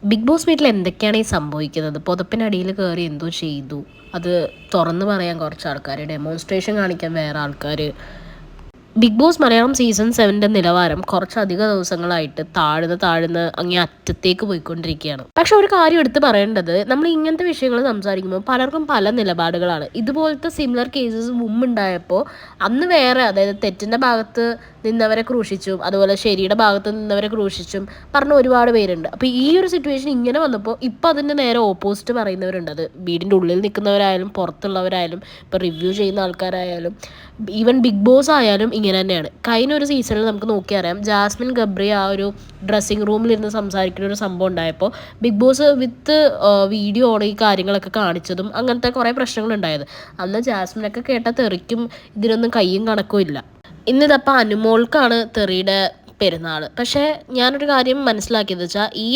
Big boss വീട്ടിൽ എന്തൊക്കെയാണ് ഈ സംഭവിക്കുന്നത്? പുതപ്പിനടിയിൽ കയറി എന്തോ ചെയ്തു. അത് തുറന്ന് പറയാൻ കുറച്ച് ആൾക്കാർ, ഡെമോൺസ്ട്രേഷൻ കാണിക്കാൻ വേറെ ആൾക്കാർ. ബിഗ് ബോസ് മലയാളം സീസൺ 7 നിലവാരം കുറച്ചധിക ദിവസങ്ങളായിട്ട് താഴ്ന്ന് അങ്ങേ അറ്റത്തേക്ക് പോയിക്കൊണ്ടിരിക്കുകയാണ്. പക്ഷെ ഒരു കാര്യം എടുത്ത് പറയേണ്ടത്, നമ്മൾ ഇങ്ങനത്തെ വിഷയങ്ങൾ സംസാരിക്കുമ്പോൾ പലർക്കും പല നിലപാടുകളാണ്. ഇതുപോലത്തെ സിമിലർ കേസസ് മുമ്പുണ്ടായപ്പോൾ അന്ന് വേറെ, അതായത് തെറ്റിൻ്റെ ഭാഗത്ത് നിന്നവരെ ക്രൂശിച്ചും അതുപോലെ ശരിയുടെ ഭാഗത്ത് നിന്നവരെ ക്രൂശിച്ചും പറഞ്ഞ ഒരുപാട് പേരുണ്ട്. അപ്പോൾ ഈ ഒരു സിറ്റുവേഷൻ ഇങ്ങനെ വന്നപ്പോൾ ഇപ്പോൾ അതിൻ്റെ നേരെ ഓപ്പോസിറ്റ് പറയുന്നവരുണ്ട്. അത് വീടിൻ്റെ ഉള്ളിൽ നിൽക്കുന്നവരായാലും പുറത്തുള്ളവരായാലും ഇപ്പോൾ റിവ്യൂ ചെയ്യുന്ന ആൾക്കാരായാലും ഈവൻ ബിഗ് ബോസ് ആയാലും ഇങ്ങനെ തന്നെയാണ്. കഴിഞ്ഞ ഒരു സീസണിൽ നമുക്ക് നോക്കിയറിയാം, ജാസ്മിൻ ഗബ്രി ആ ഒരു ഡ്രസ്സിങ് റൂമിലിരുന്ന് സംസാരിക്കുന്ന ഒരു സംഭവം ഉണ്ടായപ്പോൾ Bigg Boss with video on ഈ കാര്യങ്ങളൊക്കെ കാണിച്ചതും അങ്ങനത്തെ കുറേ പ്രശ്നങ്ങളുണ്ടായത്. അന്ന് ജാസ്മിനൊക്കെ കേട്ട തെറിക്കും ഇതിനൊന്നും കയ്യും കണക്കും ഇല്ല. ഇന്നിതപ്പോൾ അനുമോൾക്കാണ് തെറിയുടെ പെരുന്നാൾ. പക്ഷേ ഞാനൊരു കാര്യം മനസ്സിലാക്കിയത് വെച്ചാൽ, ഈ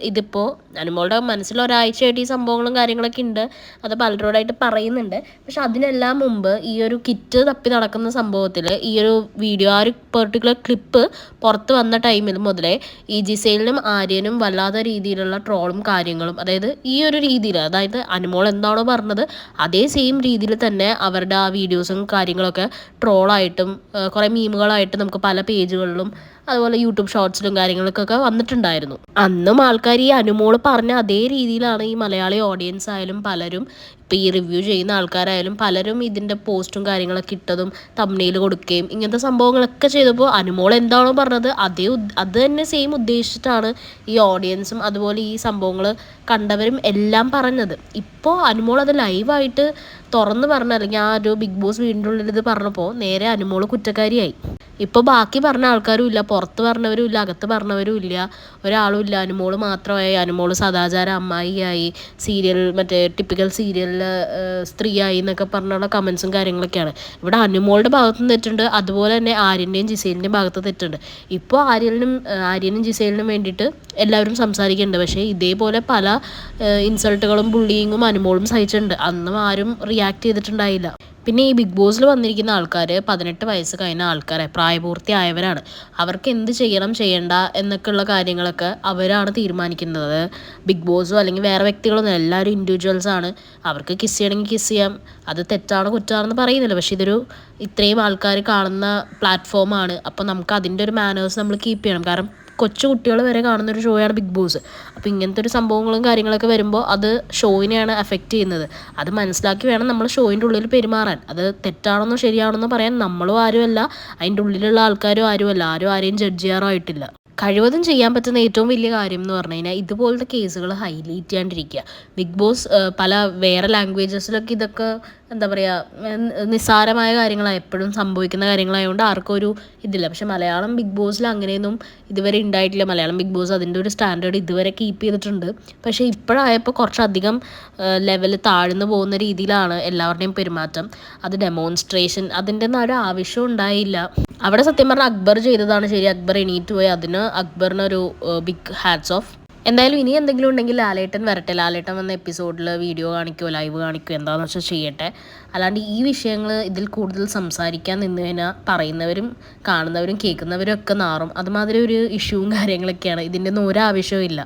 ഇതിപ്പോൾ അനുമോളുടെ മനസ്സിൽ ഒരാഴ്ചയായിട്ട് ഈ സംഭവങ്ങളും കാര്യങ്ങളൊക്കെ ഉണ്ട്, അത് പലരോടായിട്ട് പറയുന്നുണ്ട്. പക്ഷെ അതിനെല്ലാം മുമ്പ് ഈ ഒരു കിറ്റ് തപ്പി നടക്കുന്ന സംഭവത്തിൽ ഈ ഒരു വീഡിയോ, ആ ഒരു പെർട്ടിക്കുലർ ക്ലിപ്പ് പുറത്ത് വന്ന ടൈമിൽ മുതലേ ഈ ജിസേലിനും ആര്യനും വല്ലാത്ത രീതിയിലുള്ള ട്രോളും കാര്യങ്ങളും, അതായത് ഈ ഒരു രീതിയിൽ, അതായത് അനുമോൾ എന്താണോ പറഞ്ഞത് അതേ സെയിം രീതിയിൽ തന്നെ അവരുടെ ആ വീഡിയോസും കാര്യങ്ങളൊക്കെ ട്രോളായിട്ടും കുറേ മീമുകളായിട്ടും നമുക്ക് പല പേജുകളിലും അതുപോലെ യൂട്യൂബ് ഷോർട്സിലും കാര്യങ്ങൾക്കൊക്കെ വന്നിട്ടുണ്ടായിരുന്നു. അന്നും ആൾക്കാർ ഈ അനുമോള് പറഞ്ഞ അതേ രീതിയിലാണ് ഈ മലയാളി ഓഡിയൻസ് ആയാലും പലരും, ഇപ്പോൾ ഈ റിവ്യൂ ചെയ്യുന്ന ആൾക്കാരായാലും പലരും ഇതിൻ്റെ പോസ്റ്റും കാര്യങ്ങളൊക്കെ ഇട്ടതും തംബ്നെയിൽ കൊടുക്കുകയും ഇങ്ങനത്തെ സംഭവങ്ങളൊക്കെ ചെയ്തപ്പോൾ അനുമോൾ എന്താണോ പറഞ്ഞത് അത് തന്നെ സെയിം ഉദ്ദേശിച്ചിട്ടാണ് ഈ ഓഡിയൻസും അതുപോലെ ഈ സംഭവങ്ങൾ കണ്ടവരും എല്ലാം പറഞ്ഞത്. ഇപ്പോൾ അനുമോൾ അത് ലൈവായിട്ട് തുറന്ന് പറഞ്ഞ, അല്ലെങ്കിൽ ആ ഒരു ബിഗ് ബോസ് വീടിൻ്റെ ഉള്ളിൽ ഇത് പറഞ്ഞപ്പോൾ നേരെ അനുമോൾ കുറ്റക്കാരിയായി. ഇപ്പോൾ ബാക്കി പറഞ്ഞ ആൾക്കാരും ഇല്ല, പുറത്ത് പറഞ്ഞവരും ഇല്ല, അകത്ത് പറഞ്ഞവരും ഇല്ല, ഒരാളും ഇല്ല. അനുമോൾ മാത്രമായി. അനുമോൾ സദാചാര അമ്മായിയായി, സീരിയൽ മറ്റേ ടിപ്പിക്കൽ സീരിയലിൽ സ്ത്രീയായി എന്നൊക്കെ പറഞ്ഞുള്ള കമൻസും കാര്യങ്ങളൊക്കെയാണ്. ഇവിടെ അനുമോളുടെ ഭാഗത്തും തെറ്റുണ്ട്, അതുപോലെ തന്നെ ആര്യൻ്റെയും ജിസേലിൻ്റെയും ഭാഗത്ത് തെറ്റുണ്ട്. ഇപ്പോൾ ആര്യനും ജിസേലിനും വേണ്ടിയിട്ട് എല്ലാവരും സംസാരിക്കുന്നുണ്ട്. പക്ഷേ ഇതേപോലെ പല ഇൻസൾട്ടുകളും ബുള്ളിങ്ങും അനുമോളും സഹിച്ചിട്ടുണ്ട്. അന്നും ആരും റിയാക്ട് ചെയ്തിട്ടുണ്ടായില്ല. പിന്നെ ഈ ബിഗ് ബോസിൽ വന്നിരിക്കുന്ന ആൾക്കാർ 18 വയസ്സ് കഴിഞ്ഞ ആൾക്കാരെ, പ്രായപൂർത്തിയായവരാണ്. അവർക്ക് എന്ത് ചെയ്യണം ചെയ്യണ്ട എന്നൊക്കെയുള്ള കാര്യങ്ങളൊക്കെ അവരാണ് തീരുമാനിക്കുന്നത്. ബിഗ് ബോസോ അല്ലെങ്കിൽ വേറെ വ്യക്തികളൊന്നും, എല്ലാവരും ഇൻഡിവിജ്വൽസാണ്. അവർക്ക് കിസ് ചെയ്യണമെങ്കിൽ കിസ് ചെയ്യാം. അത് തെറ്റാണോ കുറ്റമാണെന്ന് പറയുന്നില്ല. പക്ഷേ ഇത്രയും ആൾക്കാർ കാണുന്ന പ്ലാറ്റ്ഫോമാണ്. അപ്പോൾ നമുക്ക് അതിൻ്റെ ഒരു മാനേഴ്സ് നമ്മൾ കീപ്പ് ചെയ്യണം. കാരണം കൊച്ചു കുട്ടികൾ വരെ കാണുന്നൊരു ഷോയാണ് ബിഗ് ബോസ്. അപ്പോൾ ഇങ്ങനത്തെ ഒരു സംഭവങ്ങളും കാര്യങ്ങളൊക്കെ വരുമ്പോൾ അത് ഷോയിനെയാണ് അഫക്റ്റ് ചെയ്യുന്നത്. അത് മനസ്സിലാക്കി വേണം നമ്മൾ ഷോയിൻ്റെ ഉള്ളിൽ പെരുമാറാൻ. അത് തെറ്റാണെന്നോ ശരിയാണെന്നോ പറയാൻ നമ്മളും ആരുമല്ല, അതിൻ്റെ ഉള്ളിലുള്ള ആൾക്കാരും ആരുമല്ല. ആരും ആരെയും ജഡ്ജ് ചെയ്യാറായിട്ടില്ല. കഴിവതും ചെയ്യാൻ പറ്റുന്ന ഏറ്റവും വലിയ കാര്യം എന്ന് പറഞ്ഞു കഴിഞ്ഞാൽ ഇതുപോലത്തെ കേസുകൾ ഹൈലൈറ്റ് ചെയ്യാണ്ടിരിക്കുക. ബിഗ് ബോസ് പല വേറെ ലാംഗ്വേജസിലൊക്കെ ഇതൊക്കെ എന്താ പറയുക, നിസ്സാരമായ കാര്യങ്ങളാണ്, എപ്പോഴും സംഭവിക്കുന്ന കാര്യങ്ങളായതുകൊണ്ട് ആർക്കും ഒരു ഇതില്ല. പക്ഷെ മലയാളം ബിഗ് ബോസിൽ അങ്ങനെയൊന്നും ഇതുവരെ ഉണ്ടായിട്ടില്ല. മലയാളം ബിഗ് ബോസ് അതിൻ്റെ ഒരു സ്റ്റാൻഡേർഡ് ഇതുവരെ കീപ്പ് ചെയ്തിട്ടുണ്ട്. പക്ഷേ ഇപ്പോഴായപ്പോൾ കുറച്ചധികം ലെവൽ താഴ്ന്നു പോകുന്ന രീതിയിലാണ് എല്ലാവരുടെയും പെരുമാറ്റം. അത് ഡെമോൺസ്ട്രേഷൻ, അതിൻ്റെ ഒന്നും ഒരു ആവശ്യം ഉണ്ടായില്ല. അവിടെ സത്യം പറഞ്ഞാൽ അക്ബർ ചെയ്തതാണ് ശരി. അക്ബർ എണീറ്റ് പോയി. അതിന് അക്ബറിനൊരു ബിഗ് ഹാറ്റ്സ് ഓഫ്. എന്തായാലും ഇനി എന്തെങ്കിലും ഉണ്ടെങ്കിൽ ലാലേട്ടൻ വരട്ടെ. ലാലേട്ടൻ വന്ന എപ്പിസോഡിൽ വീഡിയോ കാണിക്കുമോ ലൈവ് കാണിക്കുമോ എന്താണെന്ന് വെച്ചാൽ ചെയ്യട്ടെ. അല്ലാണ്ട് ഈ വിഷയങ്ങൾ ഇതിൽ കൂടുതൽ സംസാരിക്കാൻ നിന്ന് കഴിഞ്ഞാൽ പറയുന്നവരും കാണുന്നവരും കേൾക്കുന്നവരും ഒക്കെ നാറും. അതുമാതിരി ഒരു ഇഷ്യൂവും കാര്യങ്ങളൊക്കെയാണ്. ഇതിൻ്റെ ഒന്നും ഒരാവശ്യവും ഇല്ല.